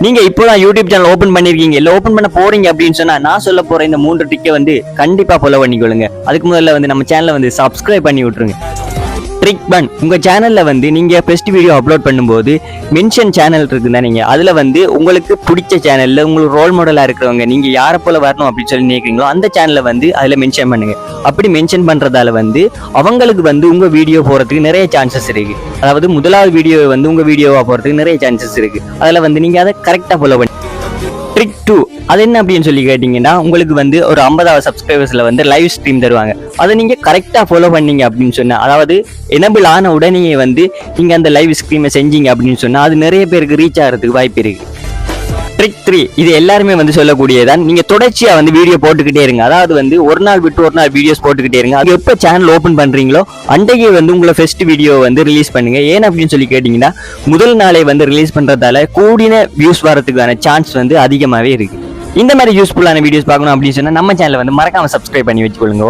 நீங்க இப்போதான் YouTube channel open பண்ணிருக்கீங்க இல்ல ஓபன் பண்ண போறீங்க அப்படின்னு சொன்னா நான் சொல்ல போற இந்த 3 ட்ரிக்கை வந்து கண்டிப்பா ஃபாலோ பண்ணிக்கொள்ளுங்க. அதுக்கு முதல்ல வந்து நம்ம சேனலை வந்து சப்ஸ்கிரைப் பண்ணி விட்டுருங்க. ட்ரிக் 1, உங்க சேனல்ல வந்து நீங்க ஃபர்ஸ்ட் வீடியோ அப்லோட் பண்ணும்போது மென்ஷன் சேனல் இருக்குன்னா நீங்க அதுல வந்து உங்களுக்கு பிடிச்ச சேனல்ல உங்களுக்கு ரோல் மாடலா இருக்கிறவங்க நீங்க யாரை போல வரணும் அப்படின்னு சொல்லி நினைக்கிறீங்களோ அந்த சேனலை வந்து அதுல மென்ஷன் பண்ணுங்க. அப்படி மென்ஷன் பண்றதால வந்து அவங்களுக்கு வந்து உங்க வீடியோ போறதுக்கு நிறைய சான்சஸ் இருக்கு. அதாவது முதலாவது வீடியோ வந்து உங்க வீடியோவா போறதுக்கு நிறைய சான்சஸ் இருக்கு. அதுல வந்து நீங்க அதை கரெக்டா ஃபாலோ பண்ணி. ட்ரிக் 2, அது என்ன அப்படின்னு சொல்லி கேட்டீங்கன்னா உங்களுக்கு வந்து ஒரு 50,000 சப்ஸ்கிரைபர்ஸ்ல வந்து லைவ் ஸ்ட்ரீம் தருவாங்க. அதை நீங்க கரெக்டா ஃபாலோ பண்ணீங்க அப்படின்னு சொன்னா, அதாவது எனபிள் ஆன உடனே வந்து நீங்க அந்த லைவ் ஸ்ட்ரீமை செஞ்சீங்க அப்படின்னு சொன்னா அது நிறைய பேருக்கு ரீச் ஆகிறதுக்கு வாய்ப்பு இருக்கு. ட்ரிக் 3, இது எல்லாருமே வந்து சொல்லக்கூடியதான். நீங்க தொடர்ச்சியா வந்து வீடியோ போட்டுக்கிட்டே இருங்க. அதாவது வந்து ஒரு நாள் விட்டு ஒரு நாள் வீடியோஸ் போட்டுக்கிட்டே இருங்க. அது எப்போ சேனல் ஓபன் பண்றீங்களோ அன்றைக்கே வந்து உங்களை ஃபர்ஸ்ட் வீடியோ வந்து ரிலீஸ் பண்ணுங்க. ஏன் அப்படின்னு சொல்லி கேட்டீங்கன்னா முதல் நாளே வந்து ரிலீஸ் பண்றதால கூடின வியூஸ் வரதுக்கான சான்ஸ் வந்து அதிகமாவே இருக்கு. இந்த மாதிரி யூஸ்ஃபுல்லான வீடியோஸ் பார்க்கணும் அப்படின்னு சொன்னா நம்ம சேனலை வந்து மறக்காம சப்ஸ்கிரைப் பண்ணி வச்சுக்கொள்ளுங்க.